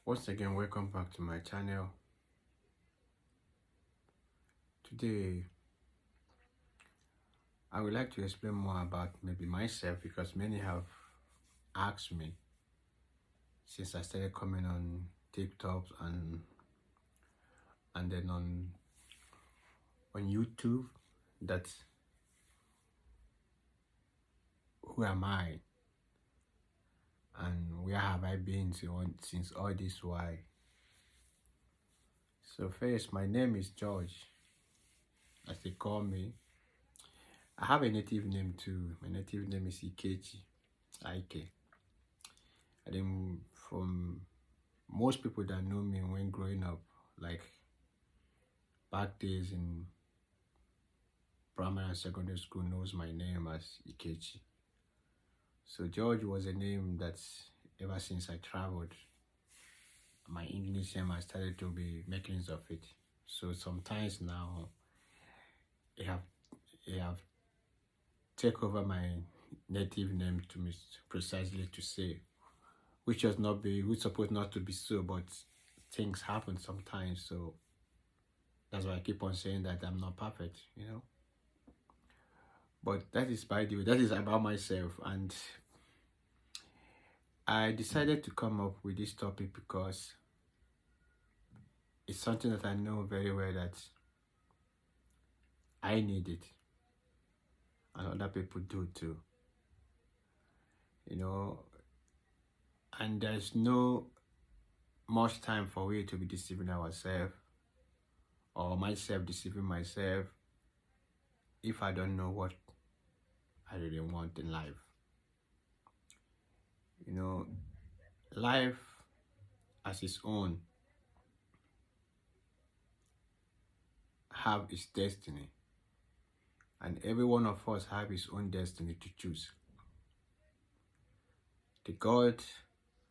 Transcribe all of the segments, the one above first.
Once again, welcome back to my channel. Today, I would like to explain more about maybe myself because many have asked me since I started coming on TikTok and then on YouTube that who am I and where have I been since all this while. So first, my name is George, as they call me. I have a native name too. My native name is Ikechi, Ike. I think from most people that know me when growing up, like back days in primary and secondary school, knows my name as Ikechi. So George was a name that ever since I traveled, my English name I started to be making use of it. So sometimes now I have take over my native name to me precisely to say, which supposed not to be so, but things happen sometimes. So that's why I keep on saying that I'm not perfect, But that is, by the way, that is about myself. And I decided to come up with this topic because it's something that I know very well that I need it. And other people do too. And there's no much time for we to be deceiving ourselves or myself deceiving myself if I don't know what I really want in life. Life as its own have its destiny, and every one of us have his own destiny to choose. The God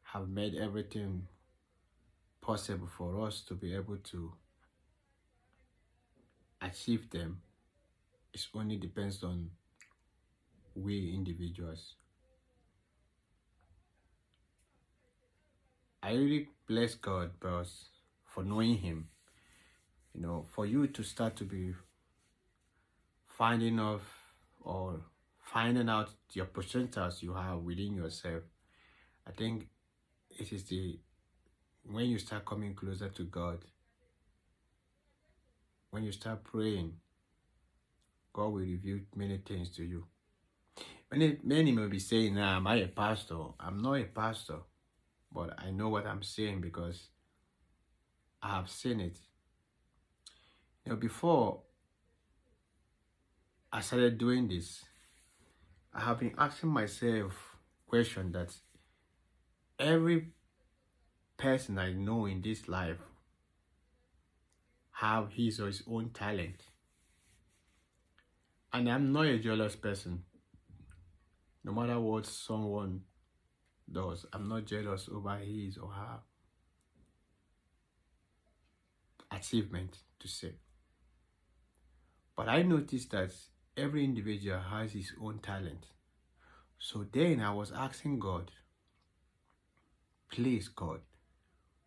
have made everything possible for us to be able to achieve them. It only depends on we individuals. I really bless God for knowing him. For you to start to be finding out your potentials you have within yourself, I think it is when you start coming closer to God, when you start praying, God will reveal many things to you. Many may be saying, am I a pastor? I'm not a pastor, but I know what I'm saying because I have seen it. Before I started doing this, I have been asking myself question that every person I know in this life have his or his own talent. And I'm not a jealous person. No matter what someone does, I'm not jealous over his or her achievement, to say. But I noticed that every individual has his own talent. So then I was asking God, please God,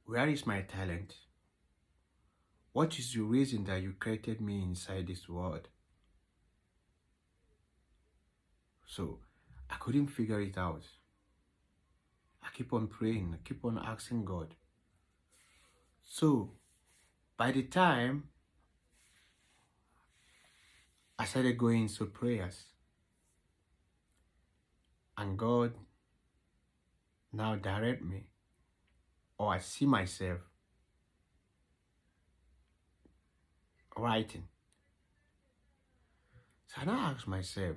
where is my talent? What is the reason that you created me inside this world? So I couldn't figure it out. I keep on praying, I keep on asking God. So by the time I started going into prayers, and God now direct me, or I see myself writing. So I now ask myself,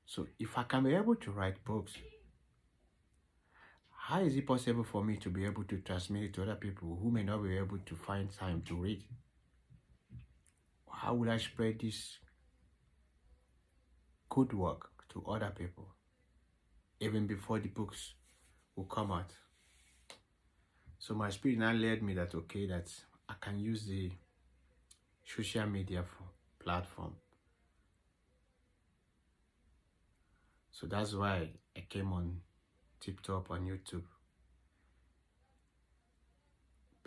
so if I can be able to write books, how is it possible for me to be able to transmit it to other people who may not be able to find time to read? How will I spread this good work to other people even before the books will come out? So my spirit now led me that that I can use the social media platform. So that's why I came on TikTok on YouTube.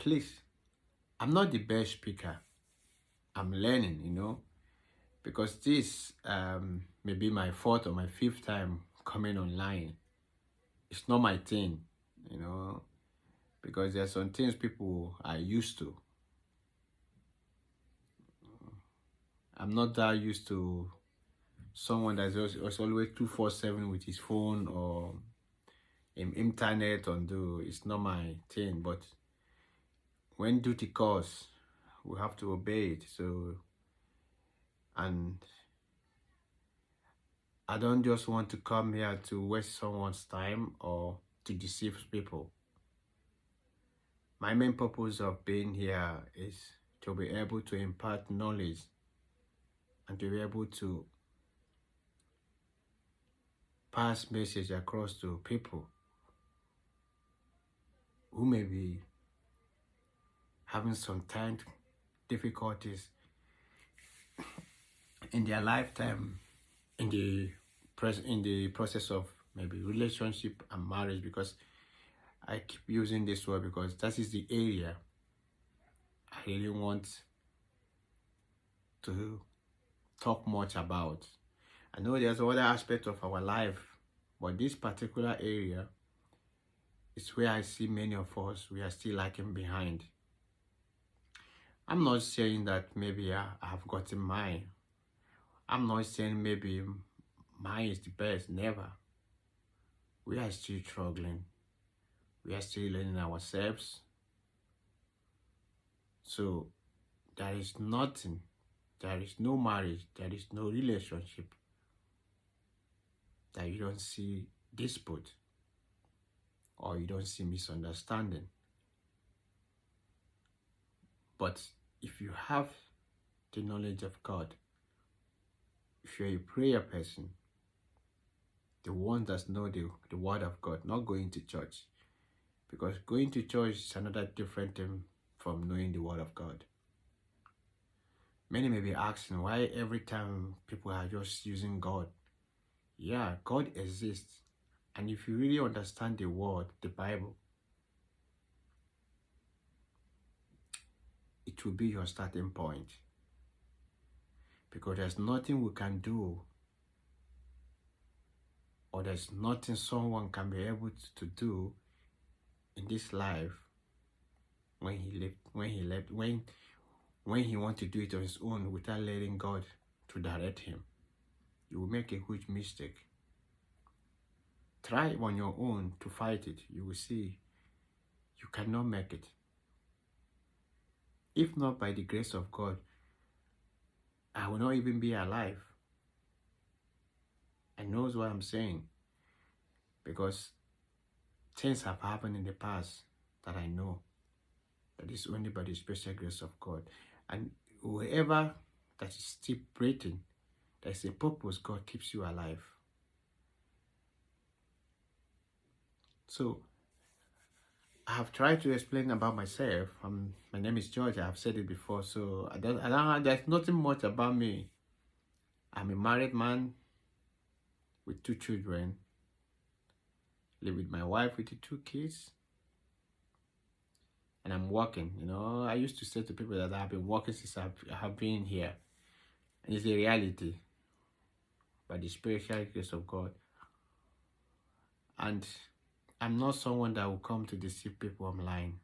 please, I'm not the best speaker. I'm learning, because this may be my fourth or my fifth time coming online. It's not my thing, because there's some things people are used to. I'm not that used to someone that's always 247 with his phone or internet on do. It's not my thing, but when duty calls, we have to obey it. So, and I don't just want to come here to waste someone's time or to deceive people. My main purpose of being here is to be able to impart knowledge and to be able to pass message across to people who may be having some time difficulties in their lifetime in the process of maybe relationship and marriage, because I keep using this word because that is the area I really want to talk much about. I know there's other aspects of our life, but this particular area is where I see many of us, we are still lagging behind. I'm not saying that maybe I have gotten mine. I'm not saying maybe mine is the best, never. We are still struggling. We are still learning ourselves. So there is nothing, there is no marriage, there is no relationship that you don't see dispute or you don't see misunderstanding. But if you have the knowledge of God, if you're a prayer person, the one that know the word of God, not going to church, because going to church is another different thing from knowing the word of God. Many may be asking why every time people are just using God. Yeah, God exists. And if you really understand the word, the Bible, it will be your starting point. Because there's nothing we can do, or there's nothing someone can be able to do in this life when he wants to do it on his own without letting God to direct him. You will make a huge mistake. Try on your own to fight it. You will see you cannot make it. If not by the grace of God, I will not even be alive. I know what I'm saying, because things have happened in the past that I know that is only by the special grace of God. And whoever that is still breathing, there's a purpose. God keeps you alive. So I have tried to explain about myself. My name is George. I have said it before, so there's nothing much about me. I'm a married man with 2 children. Live with my wife with the 2 kids. And I'm working. I used to say to people that I've been working since I have been here. And it's a reality by the spiritual grace of God. And I'm not someone that will come to deceive people online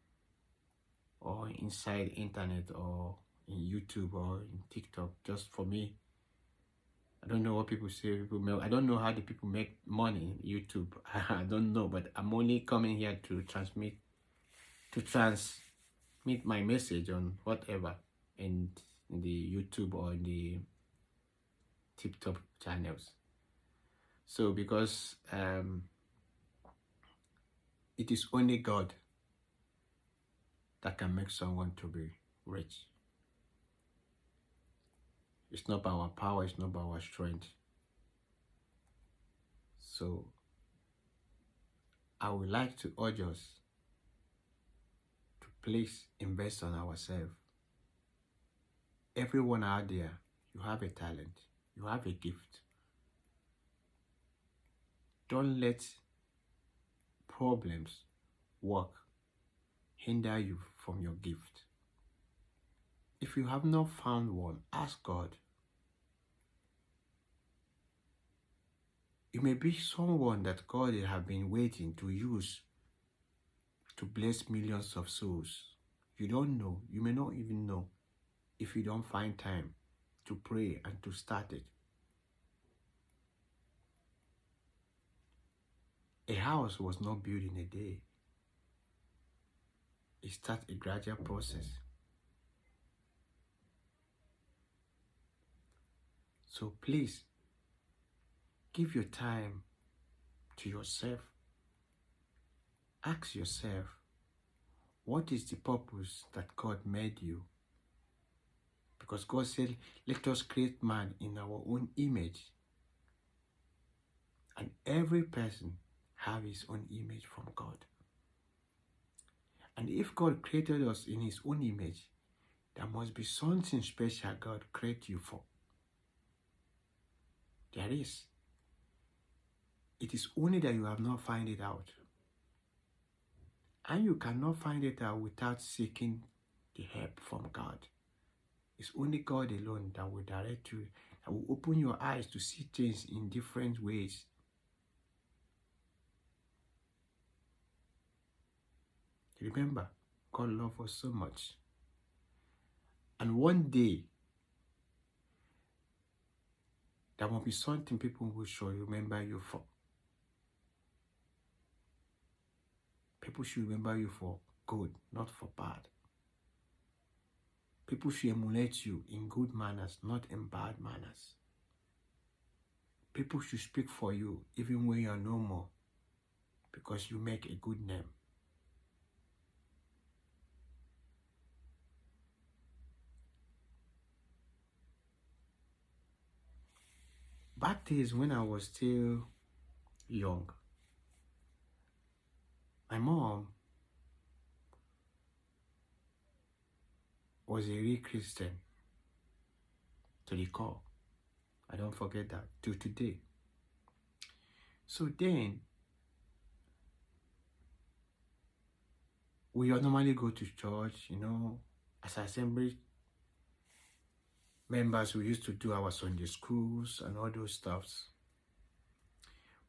or inside internet or in YouTube or in TikTok. Just for me, I don't know what people say. I don't know how the people make money in YouTube. I don't know, but I'm only coming here to transmit my message on whatever in the YouTube or in the TikTok channels. So because it is only God that can make someone to be rich. It's not by our power, it's not by our strength. So I would like to urge us to please invest on ourselves. Everyone out there, you have a talent, you have a gift. Don't let problems, work, hinder you from your gift. If you have not found one, ask God. You may be someone that God has been waiting to use to bless millions of souls. You don't know. You may not even know if you don't find time to pray and to start it. A house was not built in a day. It starts a gradual process. So please, give your time to yourself. Ask yourself, what is the purpose that God made you? Because God said, let us create man in our own image. And every person have his own image from God. And if God created us in his own image, there must be something special God created you for. There is. It is only that you have not found it out. And you cannot find it out without seeking the help from God. It's only God alone that will direct you, that will open your eyes to see things in different ways. Remember, God loves us so much. And one day, there will be something people will show you, remember you for. People should remember you for good, not for bad. People should emulate you in good manners, not in bad manners. People should speak for you even when you are no more, because you make a good name. Back days when I was still young, my mom was a real Christian to the core. I don't forget that till today. So then, we normally go to church, as assembly members. We used to do our Sunday schools and all those stuffs.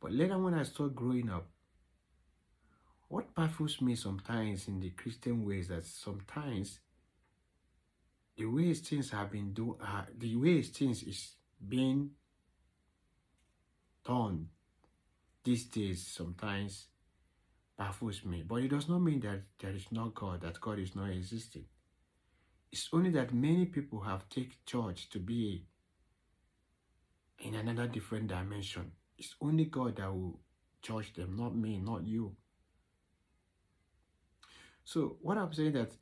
But later when I started growing up, what baffles me sometimes in the Christian ways that sometimes the way things have been done, the way things is being done these days sometimes baffles me. But it does not mean that there is no God, that God is not existing. It's only that many people have taken church to be in another different dimension. It's only God that will judge them, not me, not you. So what I'm saying that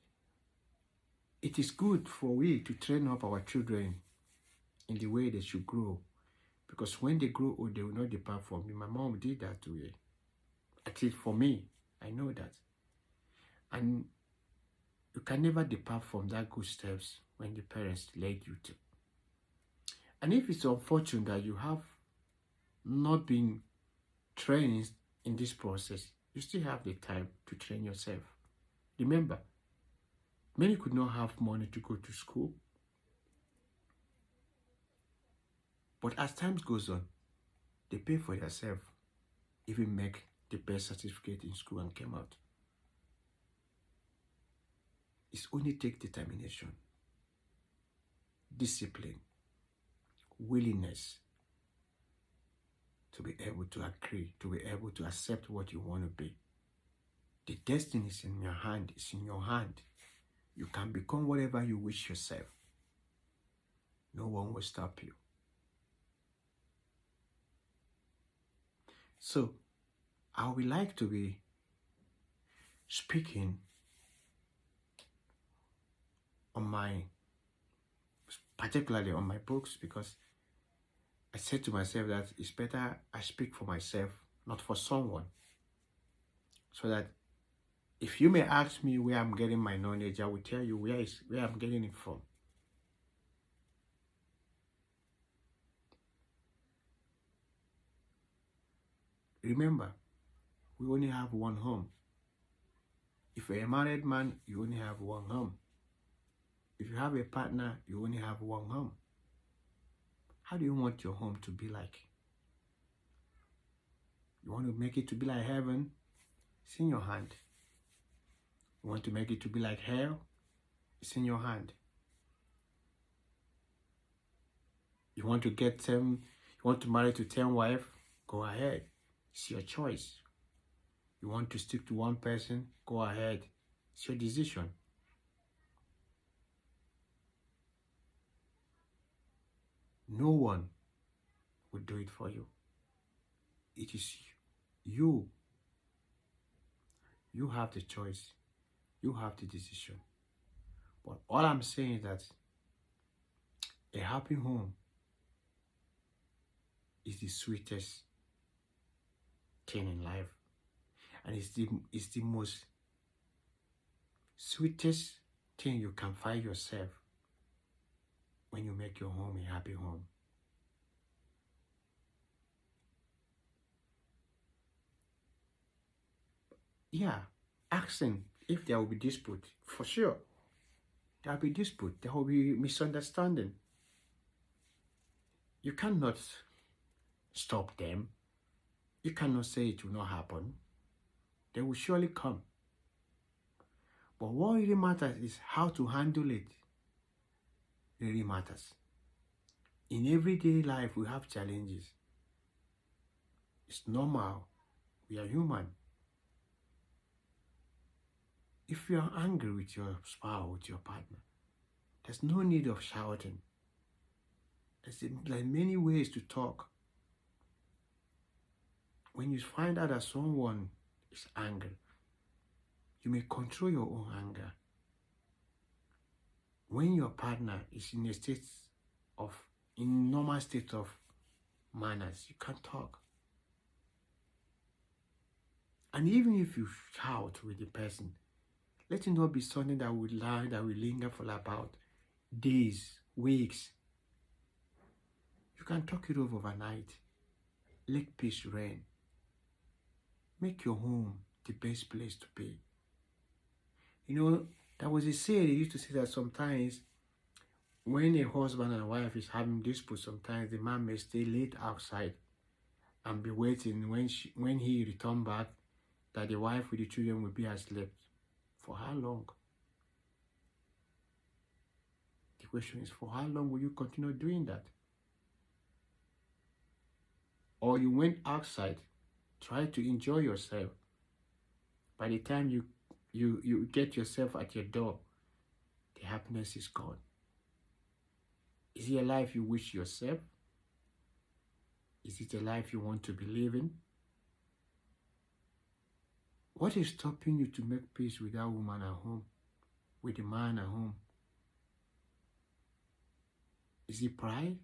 it is good for we to train up our children in the way they should grow. Because when they grow old, they will not depart from me. My mom did that too. At least for me, I know that. And you can never depart from that good steps when the parents led you to. And if it's unfortunate that you have not been trained in this process, you still have the time to train yourself. Remember, many could not have money to go to school. But as time goes on, they pay for themselves, even make the best certificate in school and came out. It's only take determination, discipline, willingness to be able to agree, to be able to accept what you want to be. The destiny is in your hand. It's in your hand. You can become whatever you wish yourself. No one will stop you. So, I would like to be speaking on particularly on my books, because I said to myself that it's better I speak for myself, not for someone. So that if you may ask me where I'm getting my knowledge, I will tell you where I'm getting it from. Remember, we only have one home. If you're a married man, you only have one home. If you have a partner, you only have one home. How do you want your home to be like? You want to make it to be like heaven? It's in your hand. You want to make it to be like hell? It's in your hand. You want to marry to 10 wives? Go ahead. It's your choice. You want to stick to one person? Go ahead. It's your decision. No one will do it for you. It is you. You have the choice. You have the decision. But all I'm saying is that a happy home is the sweetest thing in life. And it's the most sweetest thing you can find yourself when you make your home a happy home. Yeah, asking if there will be dispute, for sure. There will be dispute, there will be misunderstanding. You cannot stop them. You cannot say it will not happen. They will surely come. But what really matters is how to handle it. It really matters. In everyday life, we have challenges. It's normal. We are human. If you are angry with your spouse, with your partner, there's no need of shouting. There's many ways to talk. When you find out that someone is angry, you may control your own anger. When your partner is in normal state of manners, you can talk. And even if you shout with the person, let it not be something that will linger for about days, weeks. You can talk it over overnight. Let peace reign. Make your home the best place to be. You know, there was a saying they used to say that sometimes when a husband and wife is having dispute, sometimes the man may stay late outside and be waiting when he return back, that the wife with the children will be asleep. For how long? The question is, for how long will you continue doing that? Or you went outside, try to enjoy yourself. By the time you get yourself at your door, the happiness is gone. Is it a life you wish yourself? Is it a life you want to be living? What is stopping you to make peace with that woman at home, with the man at home? Is it pride?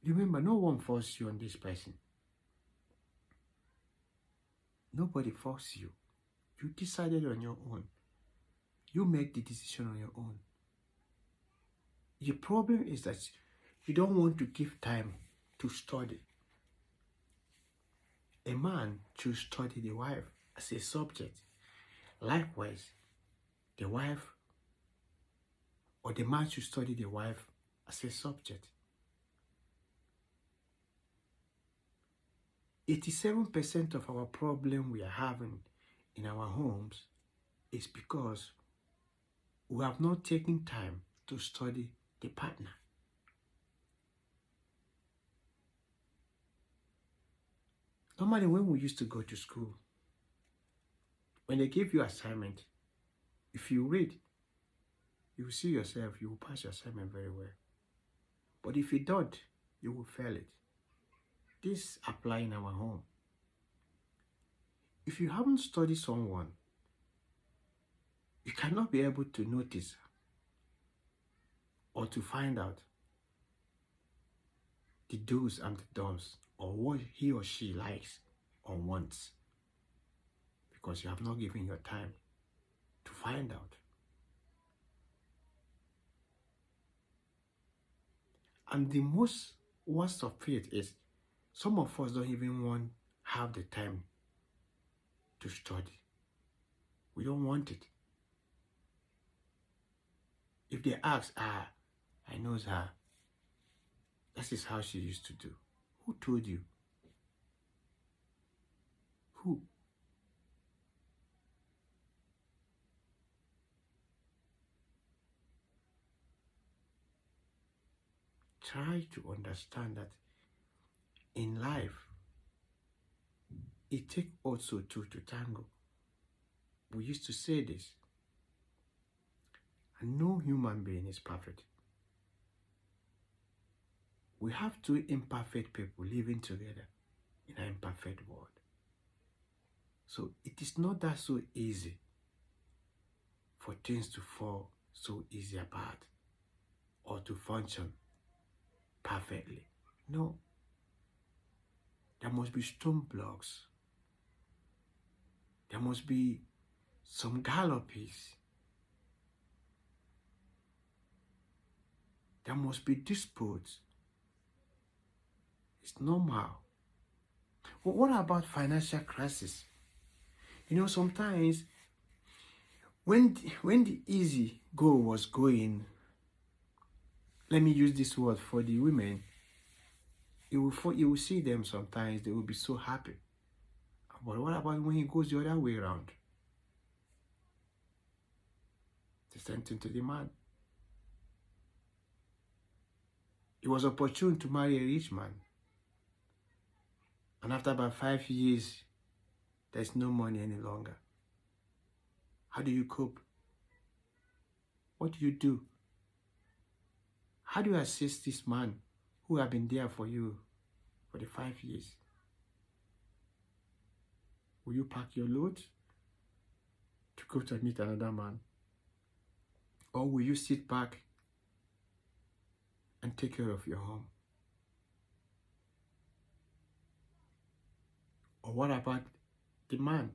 Remember, no one forced you on this person. Nobody forced you. You decided on your own. You make the decision on your own. The problem is that you don't want to give time to study. A man should study the wife as a subject. Likewise, the wife or the man should study the wife as a subject. 87% of our problem we are having in our homes is because we have not taken time to study the partner. Normally, when we used to go to school, when they give you assignment, if you read, you will see yourself, you will pass your assignment very well. But if you don't, you will fail it. This applies in our home. If you haven't studied someone, you cannot be able to notice or to find out the do's and the don'ts, or what he or she likes or wants, because you have not given your time to find out. And the most worst of it is Some of us don't even want have the time to study. We don't want it. If they ask, I know her. That is how she used to do. Who told you? Who? Try to understand that in life, it takes also two to tango. We used to say this. And no human being is perfect. We have two imperfect people living together in an imperfect world. So it is not that so easy for things to fall so easy apart or to function perfectly. No. There must be stone blocks. There must be some gallopies. There must be disputes. It's normal. But what about financial crisis? You know, sometimes when the easy go was going, let me use this word for the women, you will see them sometimes, they will be so happy. But what about when it goes the other way around? The same thing to the man. He was opportune to marry a rich man. And after about 5 years, there's no money any longer. How do you cope? What do you do? How do you assist this man who have been there for you for the 5 years? Will you pack your load to go to meet another man? Or will you sit back and take care of your home? Or what about the man?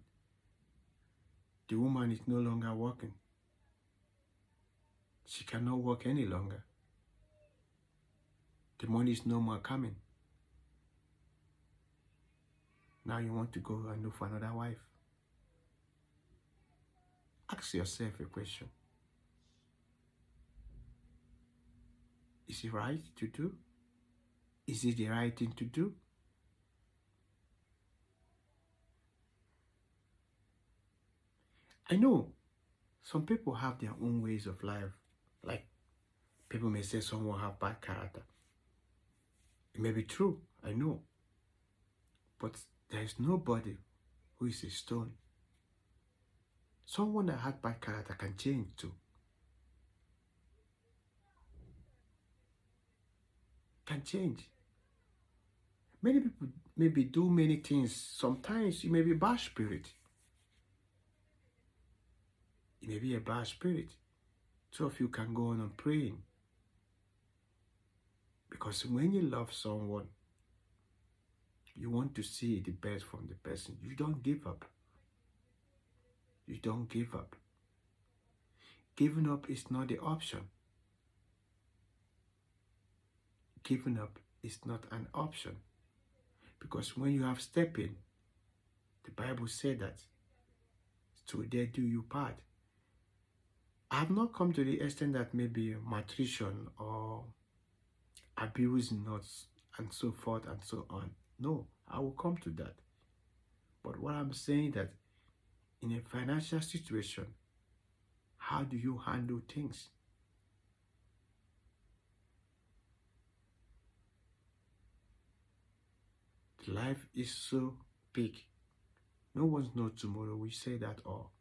The woman is no longer working. She cannot work any longer. The money is no more coming. Now you want to go and look for another wife. Ask yourself a question. Is it right to do? Is it the right thing to do? I know some people have their own ways of life. Like people may say someone have bad character. It may be true, I know. But there is nobody who is a stone. Someone that has bad character can change too. Can change. Many people maybe do many things. Sometimes you may be bad spirit. It may be a bad spirit. Two of you can go on and praying. Because when you love someone, you want to see the best from the person. You don't give up. You don't give up. Giving up is not the option. Giving up is not an option. Because when you have stepped in, the Bible said that, so there do you part. I have not come to the extent that maybe malnutrition or abusing us and so forth and so on. No, I will come to that. But what I'm saying that in a financial situation, how do you handle things? Life is so big. No one knows tomorrow. We say that all.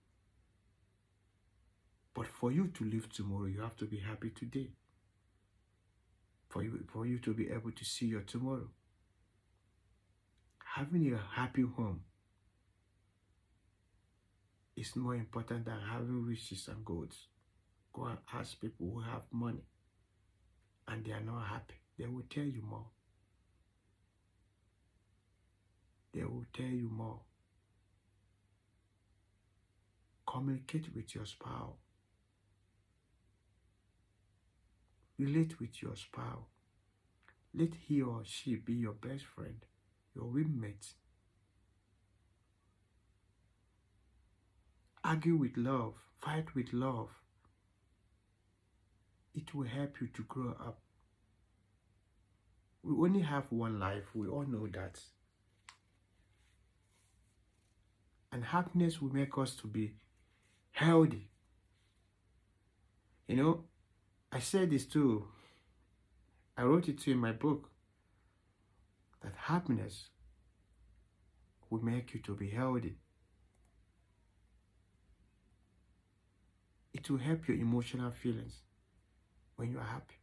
But for you to live tomorrow, you have to be happy today. For you to be able to see your tomorrow. Having a happy home is more important than having riches and goods. Go and ask people who have money and they are not happy. They will tell you more. They will tell you more. Communicate with your spouse. Relate with your spouse. Let he or she be your best friend. your roommate. Argue with love, fight with love. It will help you to grow up. We only have one life, we all know that. And happiness will make us to be healthy. You know, I said this too. I wrote it too in my book, that happiness will make you to be healthy. It will help your emotional feelings when you are happy.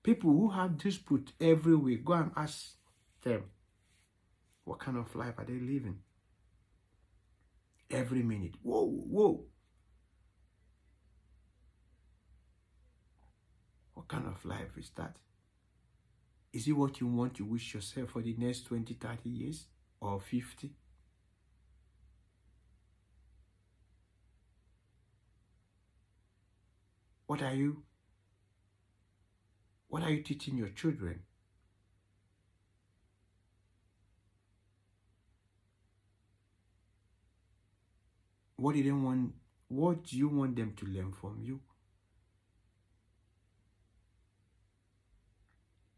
People who have dispute every week, go and ask them, what kind of life are they living? Every minute. Whoa, whoa. What kind of life is that? Is it what you want to wish yourself for the next 20, 30 years or 50? What are you teaching your children? What do you want them to learn from you?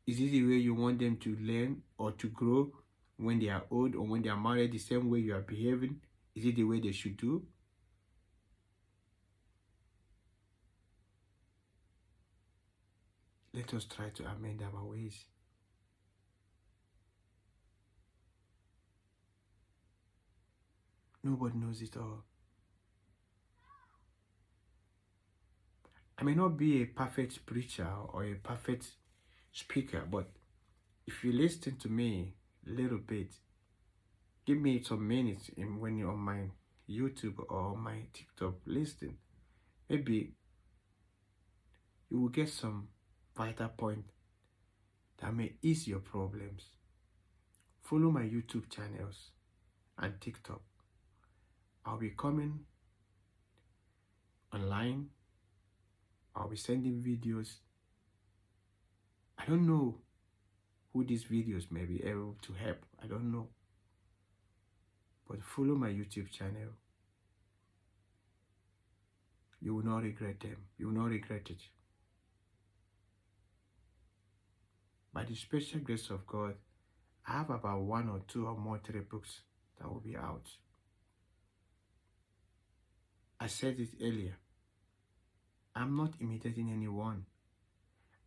Is it the way you want them to learn or to grow when they are old, or when they are married, the same way you are behaving? Is it the way they should do? Let us try to amend our ways. Nobody knows it all. I may not be a perfect preacher or a perfect speaker, but if you listen to me a little bit, give me some minutes when you're on my YouTube or my TikTok listening, maybe you will get some vital point that may ease your problems. Follow my YouTube channels and TikTok. I'll be coming online. I'll be sending videos. I don't know who these videos may be able to help. I don't know. But follow my YouTube channel. You will not regret them. You will not regret it. By the special grace of God, I have about 1 or 2 or more 3 books that will be out. I said it earlier. I'm not imitating anyone.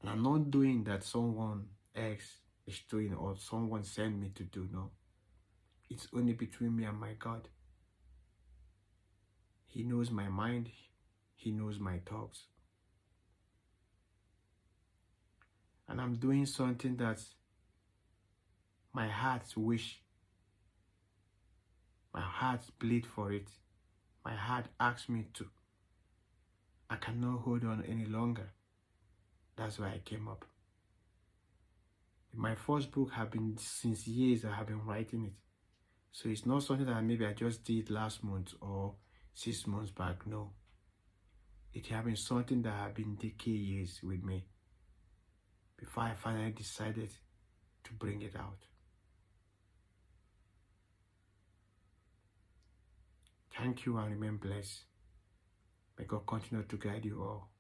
And I'm not doing that someone else is doing or someone sent me to do. No. It's only between me and my God. He knows my mind. He knows my thoughts. And I'm doing something that my heart wish. My heart bleed for it. My heart asks me to. I cannot hold on any longer. That's why I came up. My first book have been since years I have been writing it. So it's not something that maybe I just did last month or 6 months back. No. It has been something that have been decade years with me before I finally decided to bring it out. Thank you and remain blessed. May God continue to guide you all.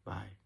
Bye.